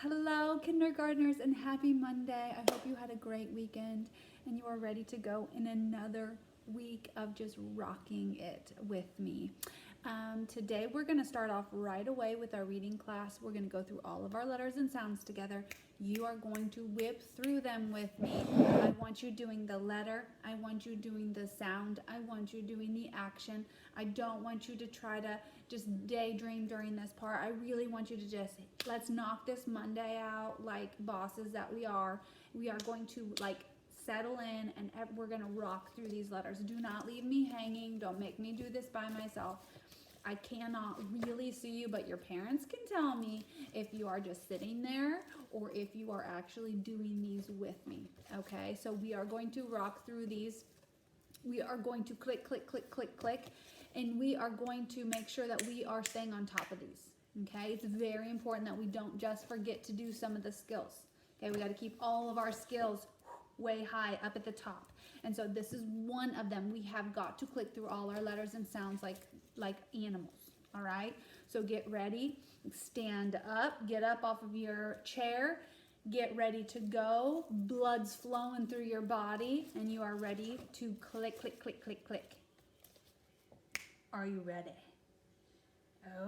Hello, kindergartners, and happy Monday. I hope you had a great weekend and you are ready to go in another week of just rocking it with me. Today, we're going to start off right away with our reading class. We're going to go through all of our letters and sounds together. You are going to whip through them with me. I want you doing the letter. I want you doing the sound. I want you doing the action. I don't want you to try to just daydream during this part. I really want you to just, let's knock this Monday out like bosses that we are. We are going to settle in and we're going to rock through these letters. Do not leave me hanging. Don't make me do this by myself. I cannot really see you, but your parents can tell me if you are just sitting there or if you are actually doing these with me. Okay, so we are going to rock through these. We are going to click, click, click, click, click, and we are going to make sure that we are staying on top of these. Okay, it's very important that we don't just forget to do some of the skills. Okay, we got to keep all of our skills way high up at the top. And so this is one of them. We have got to click through all our letters and sounds like animals. All right, so get ready, stand up, get up off of your chair, get ready to go. Blood's flowing through your body and you are ready to click, click, click, click, click. Are you ready?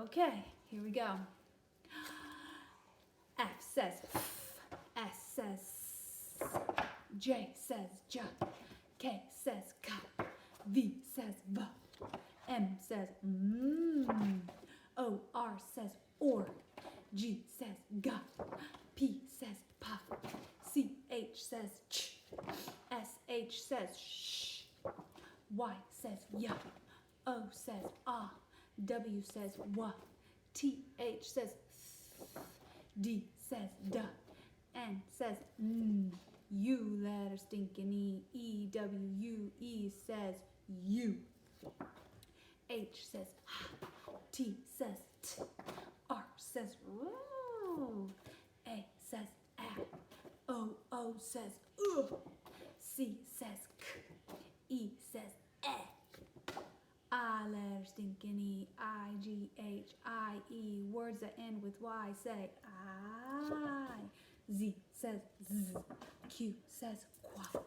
Okay, here we go. F says F, S says S, J says J, K says K, V says V, M says O, R says or, G says G, P says P, C, H says ch, S, H says sh, Y says ya, O says ah, W says wa, T, H says th, D says duh, N says U letter stinking E, W, U, E says you. H says h, T says t, R says roo, A says a, O says ugh, C says k, E says eh. I letter stinking E, I, G, H, I, E. Words that end with Y say I. Z says z, Q says qua,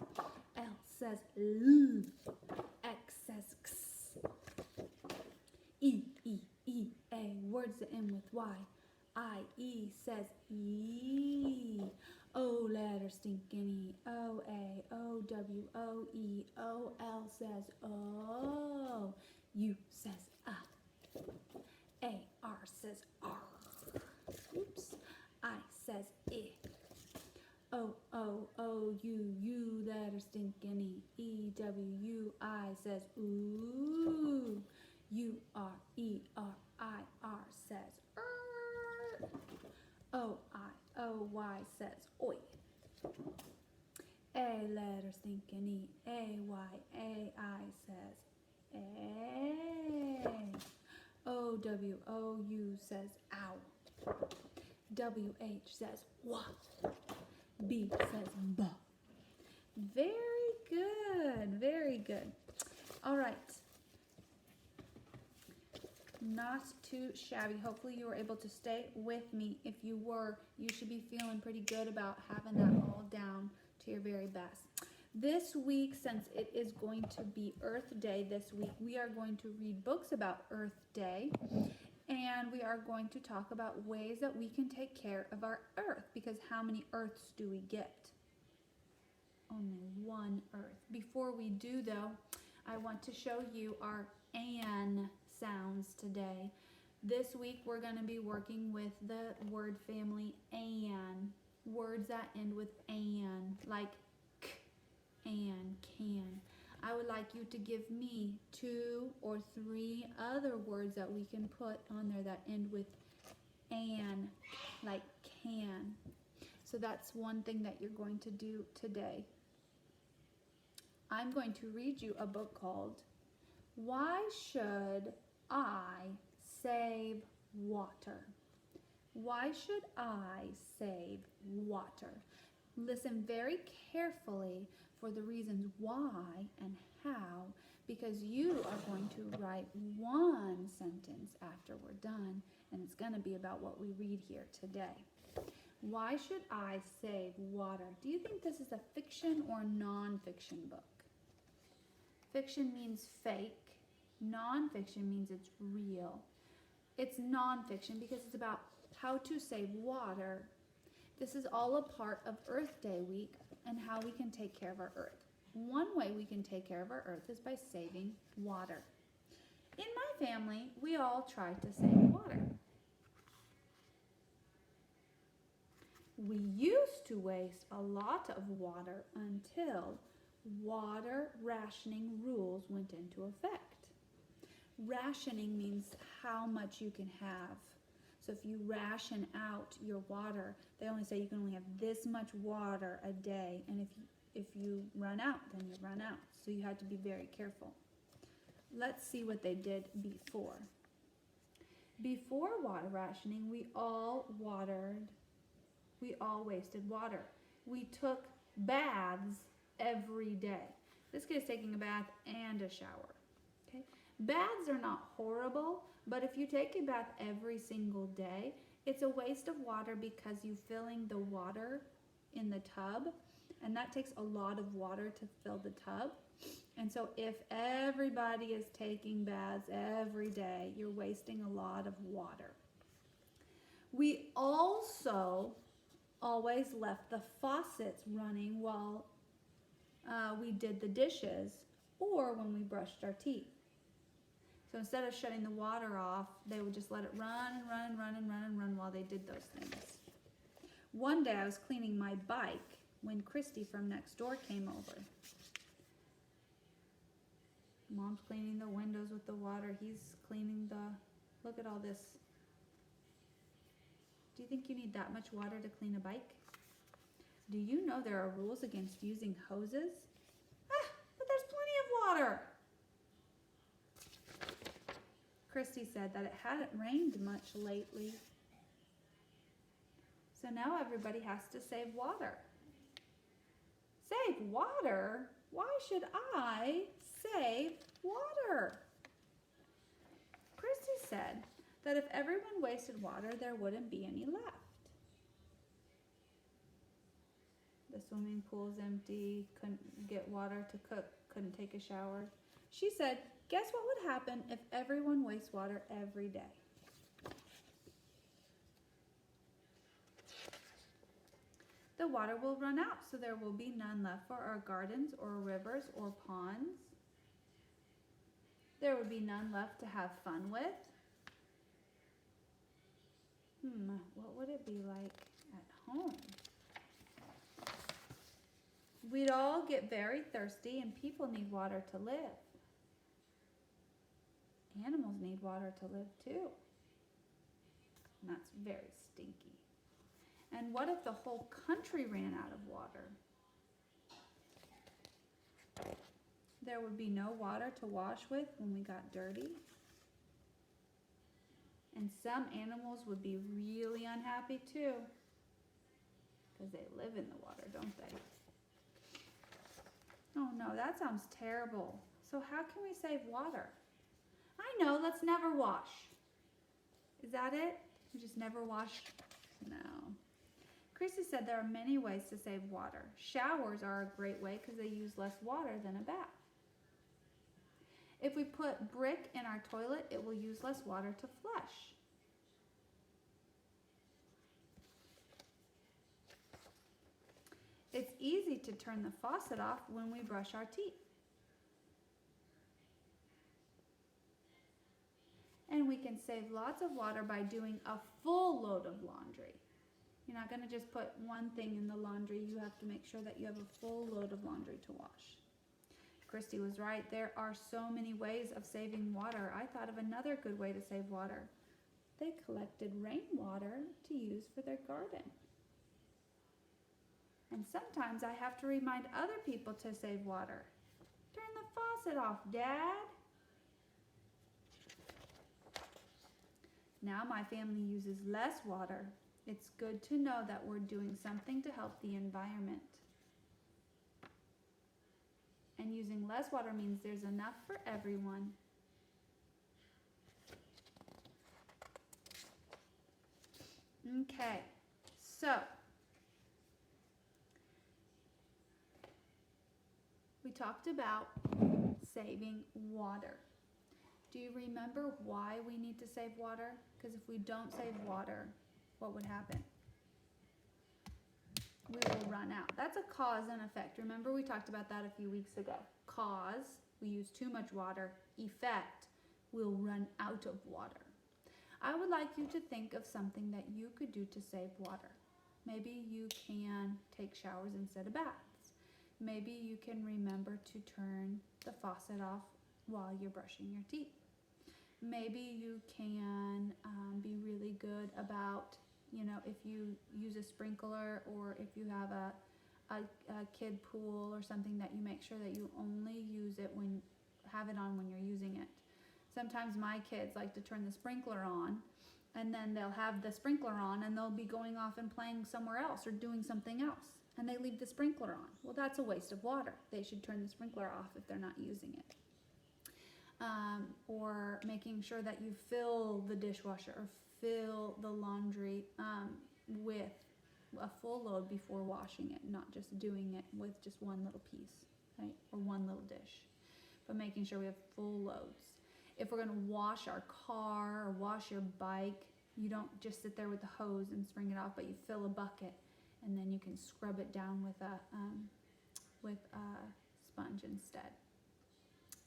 L says l, X says x, E, E, E, A. Words that end with Y. I, E says E. O letter stinking E, O, A, O, W, O, E, O, L says O. U says A, R says R. Oops. I says I. O, U letter stinking E, E, W, U, I says ooh. U, R, E, R, I, R says O, I, O, Y says oi. A letter stinking E, A, Y, A, I says A. O, W, O, U says ow. W, H says wah. B says buh. Very good, very good. All right. Not too shabby. Hopefully you were able to stay with me. If you were, you should be feeling pretty good about having that all down to your very best. This week, since it is going to be Earth Day this week, we are going to read books about Earth Day. And we are going to talk about ways that we can take care of our Earth, because how many Earths do we get? Only one Earth. Before we do, though, I want to show you our an sounds today. This week we're going to be working with the word family an. Words that end with an, like k, and, can. I would like you to give me 2 or 3 other words that we can put on there that end with an, like can. So that's one thing that you're going to do today. I'm going to read you a book called Why Should I Save Water? Why should I save water? Listen very carefully for the reasons why and how, because you are going to write one sentence after we're done, and it's going to be about what we read here today. Why should I save water? Do you think this is a fiction or non-fiction book? Fiction means fake. Non-fiction means it's real. It's non-fiction because it's about how to save water. This is all a part of Earth Day week and how we can take care of our Earth. One way we can take care of our Earth is by saving water. In my family, we all try to save water. We used to waste a lot of water until water rationing rules went into effect. Rationing means how much you can have. So if you ration out your water, they only say you can only have this much water a day, and if you run out, then you run out. So you have to be very careful. Let's see what they did before. Before water rationing, we all wasted water. We took baths every day. This kid is taking a bath and a shower. Okay? Baths are not horrible, but if you take a bath every single day, it's a waste of water because you're filling the water in the tub, and that takes a lot of water to fill the tub. And so if everybody is taking baths every day, you're wasting a lot of water. We also always left the faucets running while we did the dishes or when we brushed our teeth. So instead of shutting the water off, they would just let it run and run and run and run and run while they did those things. One day I was cleaning my bike when Christy from next door came over. Mom's cleaning the windows with the water. He's cleaning look at all this. Do you think you need that much water to clean a bike? Do you know there are rules against using hoses? But there's plenty of water. Christy said that it hadn't rained much lately. So now everybody has to save water. Save water? Why should I save water? Christy said that if everyone wasted water, there wouldn't be any left. The swimming pool's empty, couldn't get water to cook, couldn't take a shower. She said, guess what would happen if everyone wastes water every day? The water will run out, so there will be none left for our gardens or rivers or ponds. There would be none left to have fun with. What would it be like at home? We'd all get very thirsty, and people need water to live. Animals need water to live too. And that's very stinky. And what if the whole country ran out of water? There would be no water to wash with when we got dirty. And some animals would be really unhappy too, because they live in the water, don't they? Oh no, that sounds terrible. So how can we save water? I know, let's never wash. Is that it? We just never wash? No. Chrissy said there are many ways to save water. Showers are a great way because they use less water than a bath. If we put brick in our toilet, it will use less water to flush. It's easy to turn the faucet off when we brush our teeth. And we can save lots of water by doing a full load of laundry. You're not going to just put one thing in the laundry. You have to make sure that you have a full load of laundry to wash. Christy was right. There are so many ways of saving water. I thought of another good way to save water. They collected rainwater to use for their garden. And sometimes I have to remind other people to save water. Turn the faucet off, Dad. Now my family uses less water. It's good to know that we're doing something to help the environment. And using less water means there's enough for everyone. Okay, So, we talked about saving water. Do you remember why we need to save water? Because if we don't save water, what would happen? We will run out. That's a cause and effect. Remember we talked about that a few weeks ago. Cause, we use too much water. Effect, we'll run out of water. I would like you to think of something that you could do to save water. Maybe you can take showers instead of baths. Maybe you can remember to turn the faucet off while you're brushing your teeth. Maybe you can be really good about, if you use a sprinkler, or if you have a kid pool or something, that you make sure that you only use it have it on when you're using it. Sometimes my kids like to turn the sprinkler on, and then they'll have the sprinkler on and they'll be going off and playing somewhere else or doing something else, and they leave the sprinkler on. Well, that's a waste of water. They should turn the sprinkler off if they're not using it. Or making sure that you fill the dishwasher or fill the laundry with a full load before washing it, not just doing it with just one little piece, right? Or one little dish, but making sure we have full loads. If we're going to wash our car or wash your bike, you don't just sit there with the hose and spring it off, but you fill a bucket, and then you can scrub it down with a sponge instead.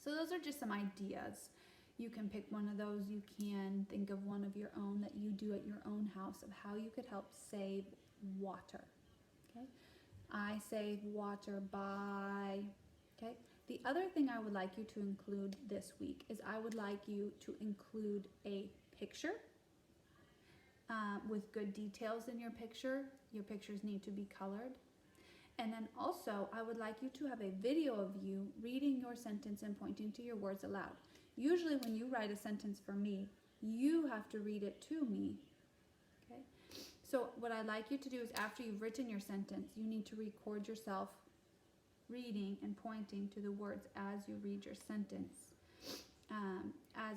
So those are just some ideas. You can pick one of those. You can think of one of your own that you do at your own house of how you could help save water. Okay, I save water by, okay. The other thing I would like you to include this week is I would like you to include a picture with good details in your picture. Your pictures need to be colored. And then also, I would like you to have a video of you reading your sentence and pointing to your words aloud. Usually when you write a sentence for me, you have to read it to me. Okay? So what I'd like you to do is, after you've written your sentence, you need to record yourself reading and pointing to the words as you read your sentence, as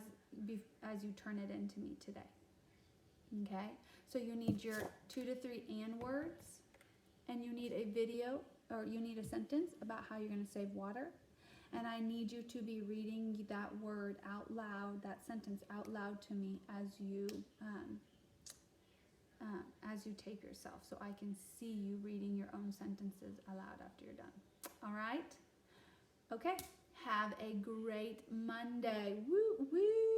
you turn it into me today. Okay? So you need your 2 to 3 and words, and you need a video, or you need a sentence about how you're going to save water. And I need you to be reading that word out loud, that sentence out loud to me as you tape yourself, so I can see you reading your own sentences aloud after you're done. All right? Okay. Have a great Monday. Woo woo.